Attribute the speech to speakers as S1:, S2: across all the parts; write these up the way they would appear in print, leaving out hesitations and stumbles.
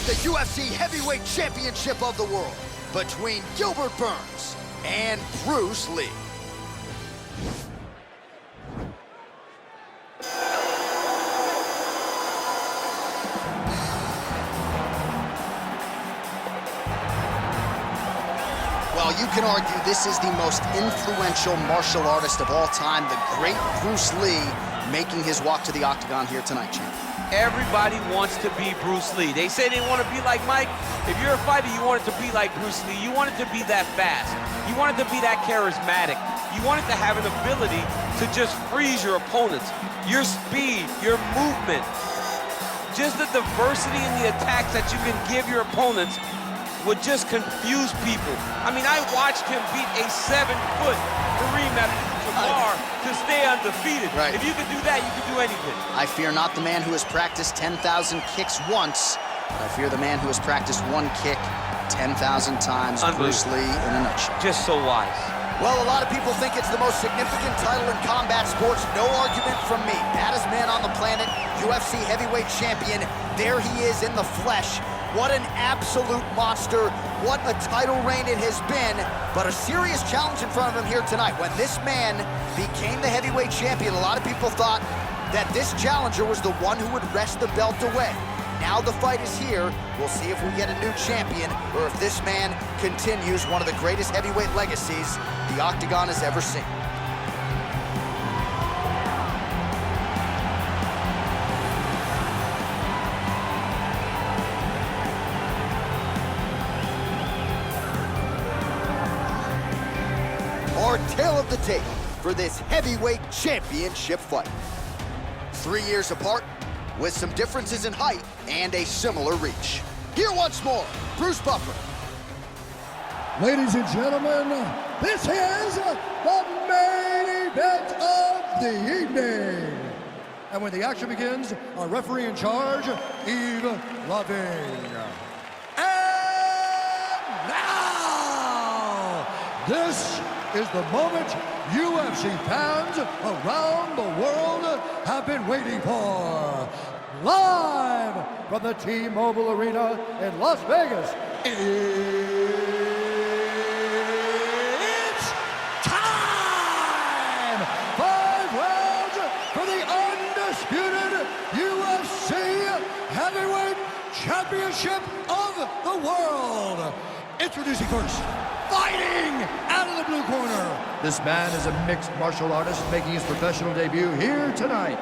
S1: the UFC Heavyweight Championship of the world between Gilbert Burns and Bruce Lee. Well, you can argue this is the most influential martial artist of all time, the great Bruce Lee, making his walk to the octagon here tonight, champ.
S2: Everybody wants to be Bruce Lee. They say they want to be like Mike. If you're a fighter, you want it to be like Bruce Lee. You want it to be that fast. You want it to be that charismatic. You want it to have an ability to just freeze your opponents. Your speed, your movement, just the diversity in the attacks that you can give your opponents would just confuse people. I mean, I watched him beat a 7-foot Kareem Abdul-Jabbar to stay undefeated.
S1: Right.
S2: If you can do that, you can do anything.
S1: I fear not the man who has practiced 10,000 kicks once. I fear the man who has practiced one kick 10,000 times. Bruce Lee in a nutshell.
S2: Just so wise.
S1: Well, a lot of people think it's the most significant title in combat sports. No argument from me. Baddest man on the planet, UFC heavyweight champion. There he is in the flesh. What an absolute monster. What a title reign it has been. But a serious challenge in front of him here tonight. When this man became the heavyweight champion, a lot of people thought that this challenger was the one who would wrest the belt away. Now the fight is here. We'll see if we get a new champion or if this man continues one of the greatest heavyweight legacies the Octagon has ever seen. Our tale of the tape for this heavyweight championship fight. 3 years apart, with some differences in height and a similar reach. Here once more, Bruce Buffer.
S3: Ladies and gentlemen, this is the main event of the evening. And when the action begins, our referee in charge, Yves Lavigne. And now, this is the moment UFC fans around the world have been waiting for. Live from the T-Mobile Arena in Las Vegas, it's time! 5 rounds for the undisputed UFC Heavyweight Championship of the world. Introducing first, fighting out of the blue corner. This man is a mixed martial artist making his professional debut here tonight.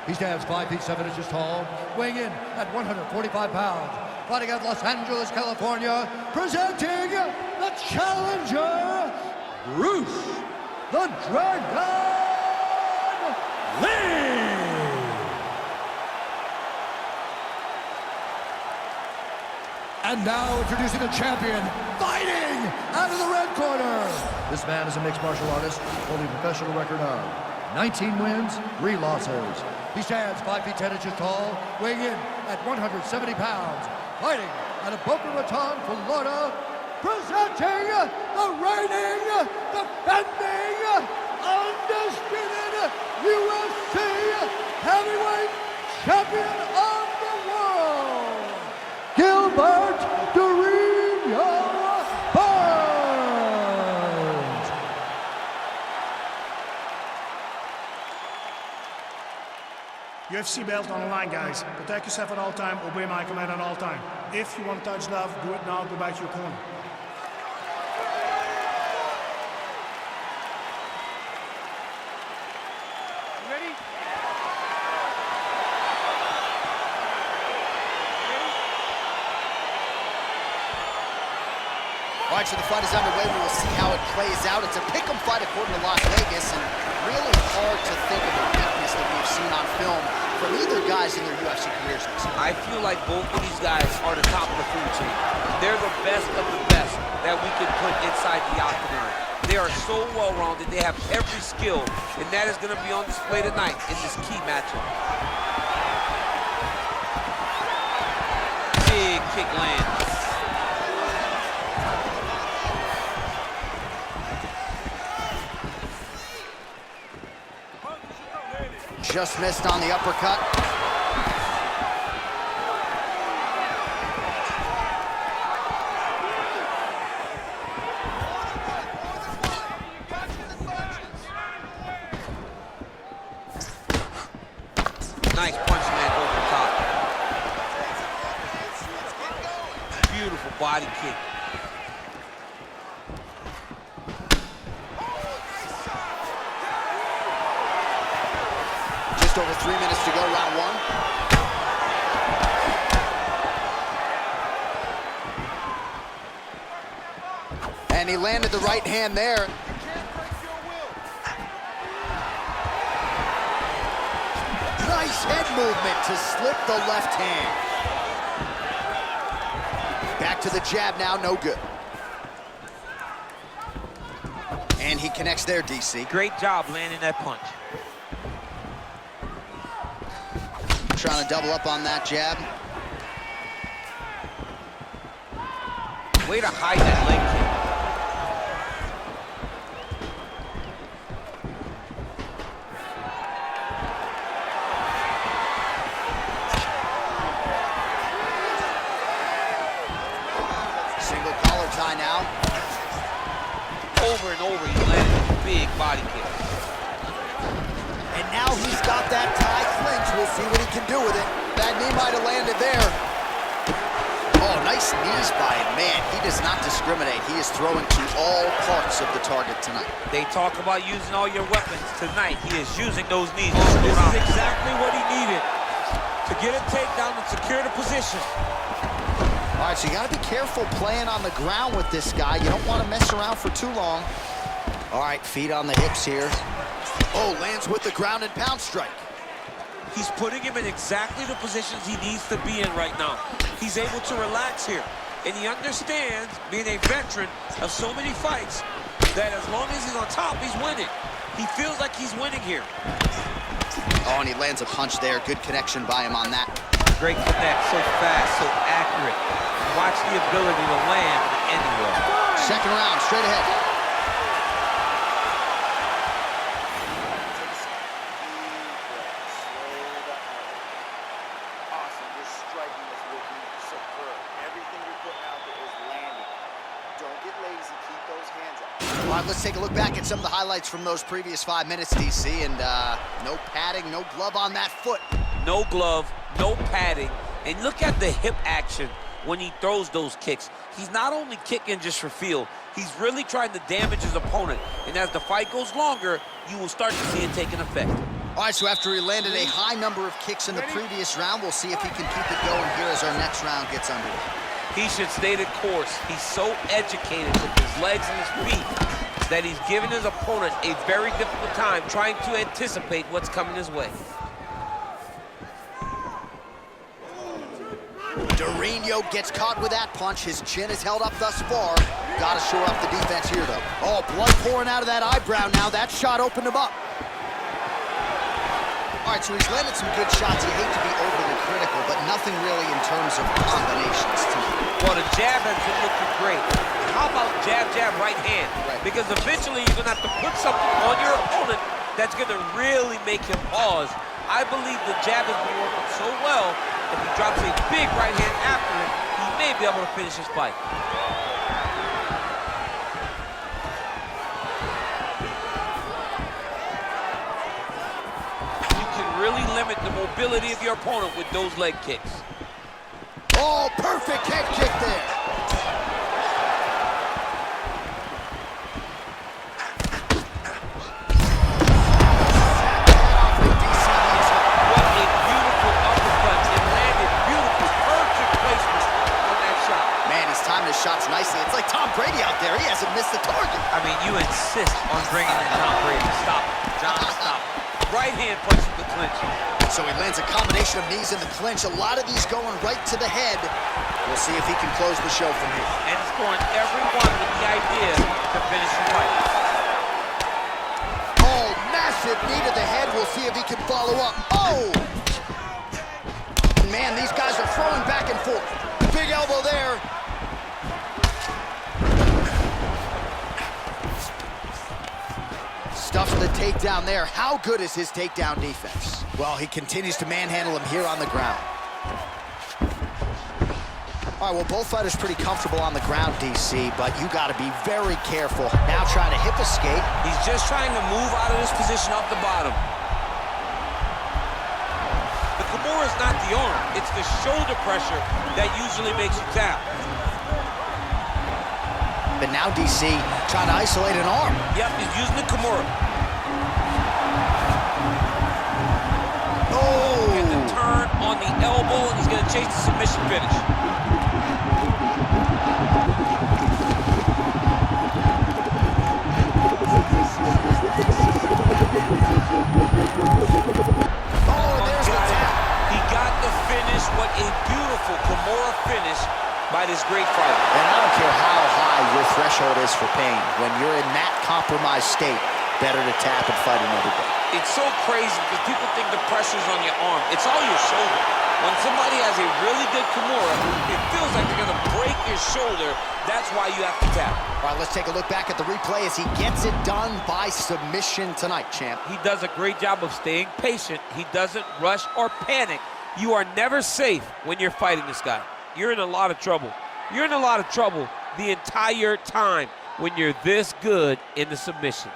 S3: He stands 5 feet 7 inches tall, weighing in at 145 pounds. Fighting out of Los Angeles, California, presenting the challenger, Bruce the Dragon Lee. And now introducing the champion, fighting out of the red corner. This man is a mixed martial artist, holding a professional record of 19 wins, 3 losses. He stands 5 feet 10 inches tall, weighing in at 170 pounds. Fighting out of Boca Raton, Florida, presenting the reigning, defending, undisputed UFC heavyweight champion of the world, Gilbert Burns.
S4: UFC belt on the line, guys. Protect yourself at all time, obey my command at all time. If you want to touch love, do it now, go back to your corner.
S2: Ready?
S1: All right, so the fight is underway. We will see how it plays out. It's a pick'em fight according to Las Vegas, and really hard to think of a weakness that we've seen on film from either guys in their UFC careers.
S2: I feel like both of these guys are the top of the food chain. They're the best of the best that we can put inside the octagon. They are so well-rounded. They have every skill, and that is going to be on display tonight in this key matchup. Big kick lands.
S1: Just missed on the uppercut.
S2: beautiful body kick.
S1: Just over 3 minutes to go, round one. And he landed the right hand there. Nice head movement to slip the left hand. Back to the jab now, no good. And he connects there, DC.
S2: Great job landing that punch.
S1: Trying to double up on that jab.
S2: Way to hide that leg kick.
S1: Single collar tie now.
S2: Over and over, he landed a big body kick.
S1: And now he's got that tie clinch. We'll see what he can do with it. That knee might have landed there. Oh, nice knees by him. Man, he does not discriminate. He is throwing to all parts of the target tonight.
S2: They talk about using all your weapons. Tonight, he is using those knees.
S5: This is exactly what he needed to get a takedown and secure the position.
S1: All right, so you got to be careful playing on the ground with this guy. You don't want to mess around for too long. All right, feet on the hips here. Oh, lands with the ground and pound strike.
S5: He's putting him in exactly the positions he needs to be in right now. He's able to relax here. And he understands, being a veteran of so many fights, that as long as he's on top, he's winning. He feels like he's winning here.
S1: Oh, and he lands a punch there. Good connection by him on that.
S2: Great connect, so fast, so accurate. Watch the ability to land anywhere.
S1: Second round, straight ahead. All right, let's take a look back at some of the highlights from those previous 5 minutes, DC, and no padding, no glove on that foot.
S2: No glove, no padding, and look at the hip action when he throws those kicks. He's not only kicking just for feel, he's really trying to damage his opponent, and as the fight goes longer, you will start to see it taking effect.
S1: All right, so after he landed a high number of kicks in the previous round, we'll see if he can keep it going here as our next round gets underway.
S2: He should stay the course. He's so educated with his legs and his feet that he's giving his opponent a very difficult time trying to anticipate what's coming his way.
S1: Durinho gets caught with that punch. His chin is held up thus far. Got to shore up the defense here, though. Oh, blood pouring out of that eyebrow now. That shot opened him up. All right, so he's landed some good shots. You hate to be overly critical, but nothing really in terms of combinations tonight.
S2: Well, the jab has been looking great. How about jab, jab, right hand?
S1: Right.
S2: Because eventually you're going to have to put something on your opponent that's going to really make him pause. I believe the jab has been working so well, if he drops a big right hand after it, he may be able to finish his fight. You can really limit the mobility of your opponent with those leg kicks.
S1: Oh, perfect head kick there.
S2: What a beautiful uppercut. It landed beautiful, perfect placement on that shot.
S1: Man, he's timed his shots nicely. It's like Tom Brady out there. He hasn't missed the target.
S2: I mean, you insist on bringing in Tom Brady. Stop it. John, stop it. Right hand punch to the clinch.
S1: So he lands a combination of knees in the clinch. A lot of these going right to the head. We'll see if he can close the show from here.
S2: And scoring every one with the idea to finish the fight.
S1: Oh, massive knee to the head. We'll see if he can follow up. Oh! Man, these guys are throwing back and forth. Big elbow there. Stuffs the takedown there. How good is his takedown defense? Well, he continues to manhandle him here on the ground. All right, well, both fighters pretty comfortable on the ground, DC, but you got to be very careful. Now trying to hip escape.
S5: He's just trying to move out of this position off the bottom. The Kimura is not the arm. It's the shoulder pressure that usually makes you tap.
S1: and now DC trying to isolate an arm.
S5: Yep, he's using the Kimura.
S1: Oh!
S5: Get the turn on the elbow, and he's going to chase the submission finish. What a beautiful Kimura finish by this great fighter.
S1: And I don't care how high your threshold is for pain. When you're in that compromised state, better to tap and fight another day.
S5: It's so crazy because people think the pressure's on your arm. It's all your shoulder. When somebody has a really good Kimura, it feels like they're going to break your shoulder. That's why you have to tap.
S1: All right, let's take a look back at the replay as he gets it done by submission tonight, champ.
S2: He does a great job of staying patient. He doesn't rush or panic. You are never safe when you're fighting this guy. You're in a lot of trouble. You're in a lot of trouble the entire time when you're this good in the submissions.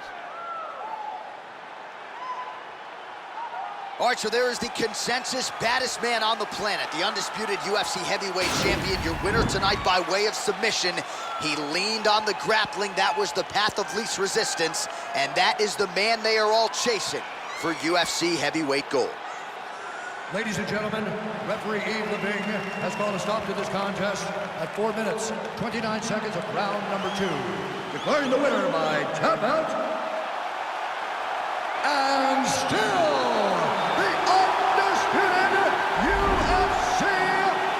S1: All right, so there is the consensus baddest man on the planet, the undisputed UFC heavyweight champion, your winner tonight by way of submission. He leaned on the grappling. That was the path of least resistance, and that is the man they are all chasing for UFC heavyweight gold.
S3: Ladies and gentlemen, referee Yves Leving has called a stop to this contest at 4 minutes, 29 seconds of round number 2. Declaring the winner by tap out, and still the undisputed UFC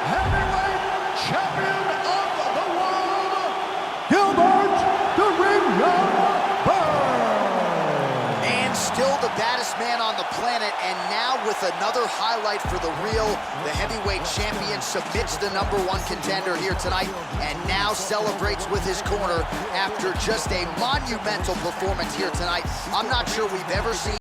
S3: heavyweight champion of the world, Gilbert the Ring Burr.
S1: And still the baddest man on the planet, and now with another highlight for the real, the heavyweight champion submits the #1 contender here tonight and now celebrates with his corner after just a monumental performance here tonight. I'm not sure we've ever seen